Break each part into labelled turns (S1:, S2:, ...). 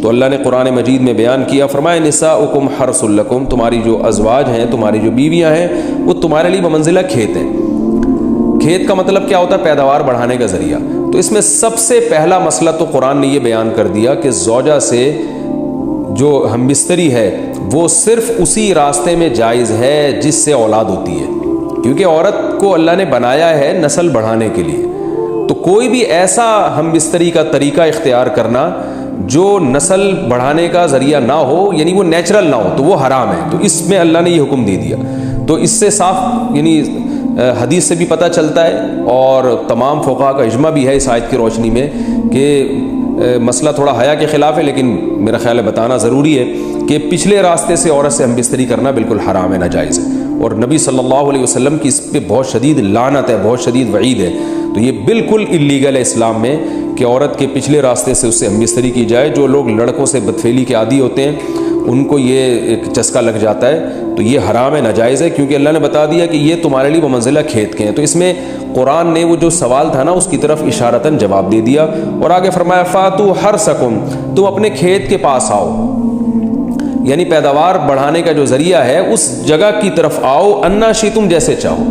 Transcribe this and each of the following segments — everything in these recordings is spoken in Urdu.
S1: تو اللہ نے قرآن مجید میں بیان کیا، فرمایا نساؤکم حرث لکم، تمہاری جو ازواج ہیں، تمہاری جو بیویاں ہیں، وہ تمہارے لیے بمنزلہ کھیت ہیں۔ کھیت کا مطلب کیا ہوتا ہے؟ پیداوار بڑھانے کا ذریعہ۔ تو اس میں سب سے پہلا مسئلہ تو قرآن نے یہ بیان کر دیا کہ زوجہ سے جو ہم بستری ہے وہ صرف اسی راستے میں جائز ہے جس سے اولاد ہوتی ہے، کیونکہ عورت کو اللہ نے بنایا ہے نسل بڑھانے کے لیے۔ تو کوئی بھی ایسا ہم بستری کا طریقہ اختیار کرنا جو نسل بڑھانے کا ذریعہ نہ ہو، یعنی وہ نیچرل نہ ہو، تو وہ حرام ہے۔ تو اس میں اللہ نے یہ حکم دے دیا۔ تو اس سے صاف یعنی حدیث سے بھی پتہ چلتا ہے، اور تمام فقہاء کا اجماع بھی ہے اس آیت کی روشنی میں کہ مسئلہ تھوڑا حیا کے خلاف ہے، لیکن میرا خیال ہے بتانا ضروری ہے کہ پچھلے راستے سے عورت سے ہم بستری کرنا بالکل حرام ہے، ناجائز ہے، اور نبی صلی اللہ علیہ وسلم کی اس پہ بہت شدید لعنت ہے، بہت شدید وعید ہے۔ تو یہ بالکل اللیگل ہے اسلام میں کہ عورت کے پچھلے راستے سے اس سے ہم بستری کی جائے۔ جو لوگ لڑکوں سے بدفعلی کے عادی ہوتے ہیں ان کو یہ ایک چسکا لگ جاتا ہے، تو یہ حرام ہے، ناجائز ہے، کیونکہ اللہ نے بتا دیا کہ یہ تمہارے لیے بمنزلہ کھیت کے ہیں۔ تو اس میں قرآن نے وہ جو سوال تھا نا اس کی طرف اشارتاً جواب دے دیا، اور آگے فرمایا فاتو حرثکم، تم اپنے کھیت کے پاس آؤ، یعنی پیداوار بڑھانے کا جو ذریعہ ہے اس جگہ کی طرف آؤ، انا شئتم، جیسے چاہو،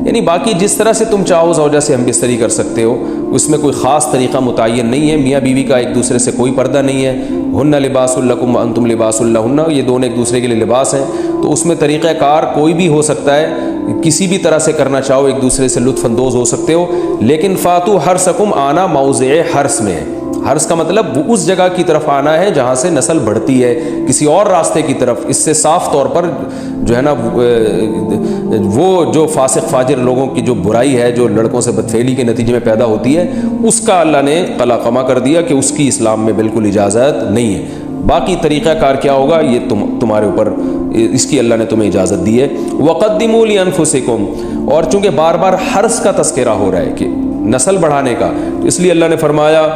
S1: یعنی باقی جس طرح سے تم چاہو زوجہ سے ہم بستری کر سکتے ہو، اس میں کوئی خاص طریقہ متعین نہیں ہے۔ میاں بیوی کا ایک دوسرے سے کوئی پردہ نہیں ہے، ہن لباس لکم وانتم لباس لہن، یہ دونوں ایک دوسرے کے لیے لباس ہیں۔ تو اس میں طریقہ کار کوئی بھی ہو سکتا ہے، کسی بھی طرح سے کرنا چاہو ایک دوسرے سے لطف اندوز ہو سکتے ہو، لیکن فاتو حرثکم آنا موضع حرث میں ہے۔ حرث کا مطلب وہ اس جگہ کی طرف آنا ہے جہاں سے نسل بڑھتی ہے، کسی اور راستے کی طرف۔ اس سے صاف طور پر جو ہے نا وہ جو فاسق فاجر لوگوں کی جو برائی ہے، جو لڑکوں سے بدفعلی کے نتیجے میں پیدا ہوتی ہے، اس کا اللہ نے قلع قمع کر دیا کہ اس کی اسلام میں بالکل اجازت نہیں ہے۔ باقی طریقہ کار کیا ہوگا یہ تمہارے اوپر، اس کی اللہ نے تمہیں اجازت دی ہے۔ وَقَدِّمُوا لِأَنفُسِكُمْ، اور چونکہ بار بار حرث کا تذکرہ ہو رہا ہے کہ نسل بڑھانے کا، تو اس لیے اللہ نے فرمایا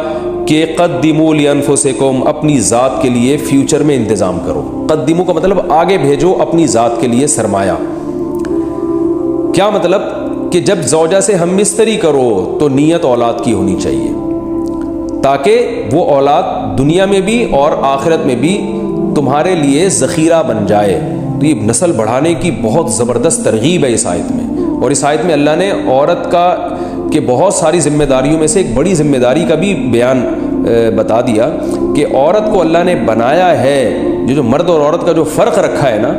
S1: کہ قدموا لانفسکم، اپنی ذات کے لیے فیوچر میں انتظام کرو۔ قدموا کا مطلب آگے بھیجو اپنی ذات کے لیے سرمایہ۔ کیا مطلب؟ کہ جب زوجہ سے ہم بستری کرو تو نیت اولاد کی ہونی چاہیے، تاکہ وہ اولاد دنیا میں بھی اور آخرت میں بھی تمہارے لیے ذخیرہ بن جائے۔ تو یہ نسل بڑھانے کی بہت زبردست ترغیب ہے اس آیت میں، اور اس آیت میں اللہ نے عورت کا کہ بہت ساری ذمہ داریوں میں سے ایک بڑی ذمہ داری کا بھی بیان بتا دیا کہ عورت کو اللہ نے بنایا ہے، جو مرد اور عورت کا جو فرق رکھا ہے نا،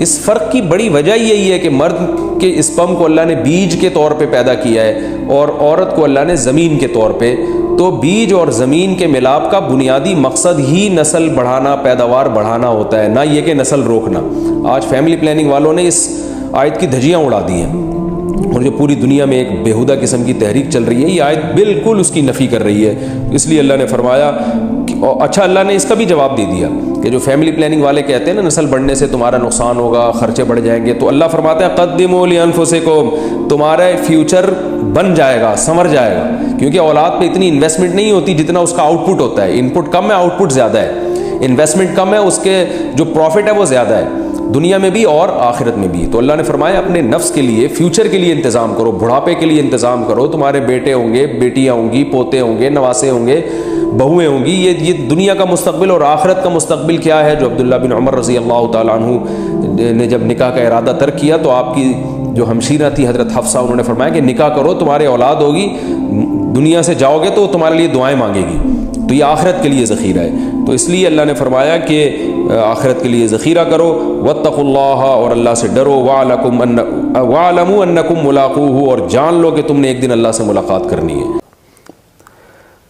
S1: اس فرق کی بڑی وجہ یہی ہے کہ مرد کے اسپرم کو اللہ نے بیج کے طور پہ پیدا کیا ہے، اور عورت کو اللہ نے زمین کے طور پہ۔ تو بیج اور زمین کے ملاپ کا بنیادی مقصد ہی نسل بڑھانا، پیداوار بڑھانا ہوتا ہے، نہ یہ کہ نسل روکنا۔ آج فیملی پلاننگ والوں نے اس آیت کی دھجیاں اڑا دی ہیں، اور جو پوری دنیا میں ایک بیہودہ قسم کی تحریک چل رہی ہے، یہ آیت بالکل اس کی نفی کر رہی ہے۔ اس لیے اللہ نے فرمایا اچھا، اللہ نے اس کا بھی جواب دے دیا کہ جو فیملی پلاننگ والے کہتے ہیں نا نسل بڑھنے سے تمہارا نقصان ہوگا، خرچے بڑھ جائیں گے، تو اللہ فرماتا ہے قدموا لانفسکم، تمہارا فیوچر بن جائے گا، سنور جائے گا، کیونکہ اولاد پہ اتنی انویسٹمنٹ نہیں ہوتی جتنا اس کا آؤٹ پٹ ہوتا ہے۔ ان پٹ کم ہے، آؤٹ پٹ زیادہ ہے، انویسٹمنٹ کم ہے، اس کے جو پروفٹ ہے وہ زیادہ ہے، دنیا میں بھی اور آخرت میں بھی۔ تو اللہ نے فرمایا اپنے نفس کے لیے، فیوچر کے لیے انتظام کرو، بڑھاپے کے لیے انتظام کرو۔ تمہارے بیٹے ہوں گے، بیٹیاں ہوں گی، پوتے ہوں گے، نواسے ہوں گے، بہویں ہوں گی، یہ دنیا کا مستقبل اور آخرت کا مستقبل کیا ہے۔ جو عبداللہ بن عمر رضی اللہ تعالیٰ عنہ نے جب نکاح کا ارادہ ترک کیا تو آپ کی جو ہمشیرہ تھی حضرت حفصہ، انہوں نے فرمایا کہ نکاح کرو، تمہارے اولاد ہوگی، دنیا سے جاؤ گے تو تمہارے لیے دعائیں مانگے گی، تو یہ آخرت کے لیے ذخیرہ ہے۔ تو اس لیے اللہ نے فرمایا کہ آخرت کے لیے ذخیرہ کرو، واتقوا اللہ، اور اللہ سے ڈرو، واعلموا انکم ملاقوہ، اور جان لو کہ تم نے ایک دن اللہ سے ملاقات کرنی ہے۔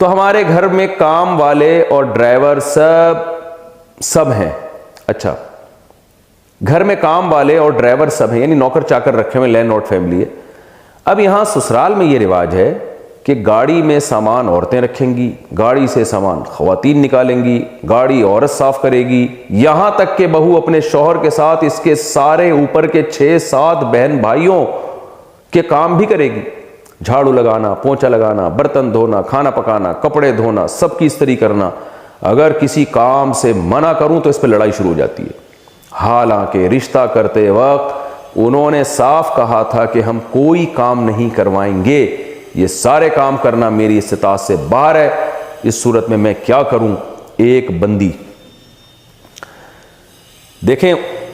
S1: تو ہمارے گھر میں کام والے اور ڈرائیور سب ہیں۔ اچھا، گھر میں کام والے اور ڈرائیور سب ہیں، یعنی نوکر چاکر رکھے ہوئے، لینڈ لارڈ فیملی ہے۔ اب یہاں سسرال میں یہ رواج ہے کہ گاڑی میں سامان عورتیں رکھیں گی، گاڑی سے سامان خواتین نکالیں گی، گاڑی عورت صاف کرے گی، یہاں تک کہ بہو اپنے شوہر کے ساتھ اس کے سارے اوپر کے 6-7 بہن بھائیوں کے کام بھی کرے گی، جھاڑو لگانا، پونچھا لگانا، برتن دھونا، کھانا پکانا، کپڑے دھونا، سب کی استری کرنا۔ اگر کسی کام سے منع کروں تو اس پہ لڑائی شروع ہو جاتی ہے، حالانکہ رشتہ کرتے وقت انہوں نے صاف کہا تھا کہ ہم کوئی کام نہیں کروائیں گے، یہ سارے کام کرنا میری استطاعت سے باہر ہے۔ اس صورت میں کیا کروں؟ ایک بندی دیکھیں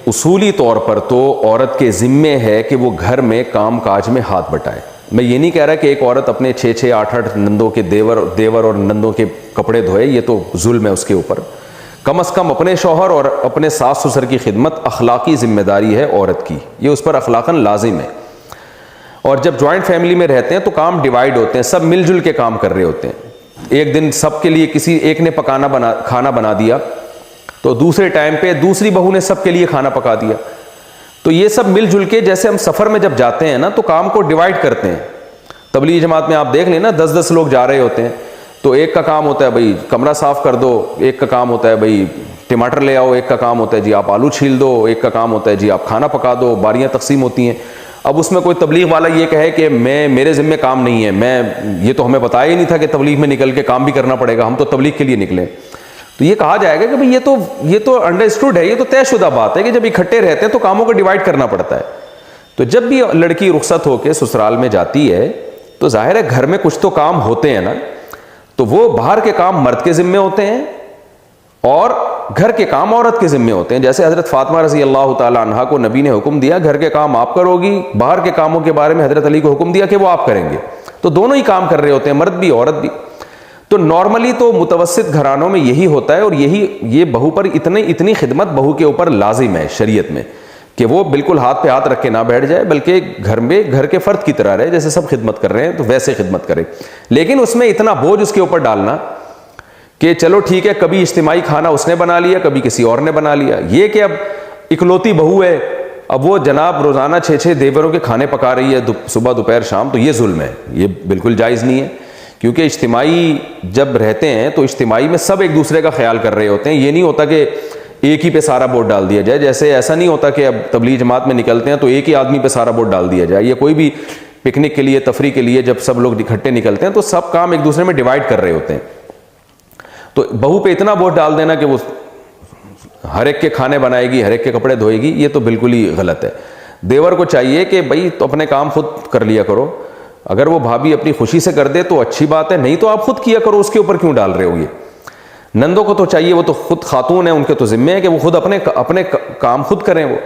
S1: اصولی طور پر تو عورت کے ذمے ہے کہ وہ گھر میں کام کاج میں ہاتھ بٹائے. میں یہ نہیں کہہ رہا کہ ایک عورت اپنے 6 8 نندوں کے دیور اور نندوں کے کپڑے دھوئے, یہ تو ظلم ہے اس کے اوپر. کم از کم اپنے شوہر اور اپنے ساس سسر کی خدمت اخلاقی ذمہ داری ہے عورت کی, یہ اس پر اخلاقاً لازم ہے. اور جب جوائنٹ فیملی میں رہتے ہیں تو کام ڈیوائیڈ ہوتے ہیں, سب مل جل کے کام کر رہے ہوتے ہیں. ایک دن سب کے لیے کسی ایک نے کھانا بنا دیا تو دوسرے ٹائم پہ دوسری بہو نے سب کے لیے کھانا پکا دیا. تو یہ سب مل جل کے, جیسے ہم سفر میں جب جاتے ہیں نا تو کام کو ڈیوائیڈ کرتے ہیں. تبلیغی جماعت میں آپ دیکھ لیں نا 10 لوگ جا رہے ہوتے ہیں, تو ایک کا کام ہوتا ہے بھائی کمرہ صاف کر دو, ایک کا کام ہوتا ہے بھائی ٹماٹر لے آؤ, ایک کا کام ہوتا ہے جی آپ آلو چھیل دو, ایک کا کام ہوتا ہے جی آپ کھانا پکا دو. باریاں تقسیم ہوتی ہیں. اب اس میں کوئی تبلیغ والا یہ کہے کہ میرے ذمہ کام نہیں ہے, یہ تو ہمیں بتایا ہی نہیں تھا کہ تبلیغ میں نکل کے کام بھی کرنا پڑے گا, ہم تو تبلیغ کے لیے نکلے. تو یہ کہا جائے گا کہ بھئی یہ تو انڈرسٹوڈ ہے, یہ تو طے شدہ بات ہے کہ جب اکٹھے رہتے ہیں تو کاموں کو ڈیوائڈ کرنا پڑتا ہے. تو جب بھی لڑکی رخصت ہو کے سسرال میں جاتی ہے تو ظاہر ہے گھر میں کچھ تو کام ہوتے ہیں نا, تو وہ باہر کے کام مرد کے ذمے ہوتے ہیں اور گھر کے کام عورت کے ذمے ہوتے ہیں. جیسے حضرت فاطمہ رضی اللہ تعالی عنہا کو نبی نے حکم دیا گھر کے کام آپ کرو گی, باہر کے کاموں کے بارے میں حضرت علی کو حکم دیا کہ وہ آپ کریں گے. تو دونوں ہی کام کر رہے ہوتے ہیں, مرد بھی عورت بھی. تو نارملی تو متوسط گھرانوں میں یہی ہوتا ہے, اور یہ بہو پر اتنی خدمت بہو کے اوپر لازم ہے شریعت میں کہ وہ بالکل ہاتھ پہ ہاتھ رکھ کے نہ بیٹھ جائے, بلکہ گھر کے فرد کی طرح رہے. جیسے سب خدمت کر رہے ہیں تو ویسے خدمت کرے, لیکن اس میں اتنا بوجھ اس کے اوپر ڈالنا کہ چلو ٹھیک ہے کبھی اجتماعی کھانا اس نے بنا لیا, کبھی کسی اور نے بنا لیا. یہ کہ اب اکلوتی بہو ہے, اب وہ جناب روزانہ 6 دیوروں کے کھانے پکا رہی ہے صبح دوپہر شام, تو یہ ظلم ہے, یہ بالکل جائز نہیں ہے. کیونکہ اجتماعی جب رہتے ہیں تو اجتماعی میں سب ایک دوسرے کا خیال کر رہے ہوتے ہیں. یہ نہیں ہوتا کہ ایک ہی پہ سارا ووٹ ڈال دیا جائے, جیسے ایسا نہیں ہوتا کہ اب تبلیغ جماعت میں نکلتے ہیں تو ایک ہی آدمی پہ سارا ووٹ ڈال دیا جائے. یہ کوئی بھی پکنک کے لیے تفریح کے لیے جب سب لوگ اکٹھے نکلتے ہیں تو سب کام ایک دوسرے میں ڈیوائڈ کر رہے ہوتے ہیں. تو بہو پہ اتنا ووٹ ڈال دینا کہ وہ ہر ایک کے کھانے بنائے گی, ہر ایک کے کپڑے دھوئے گی, یہ تو بالکل ہی غلط ہے. دیور کو چاہیے کہ بھائی تو اپنے کام خود کر لیا کرو. اگر وہ بھابھی اپنی خوشی سے کر دے تو اچھی بات ہے, نہیں تو آپ خود کیا کرو, اس کے اوپر کیوں ڈال رہے ہو. یہ نندوں کو تو چاہیے, وہ تو خود خاتون ہیں, ان کے تو ذمہ ہے کہ وہ خود اپنے کام خود کریں. وہ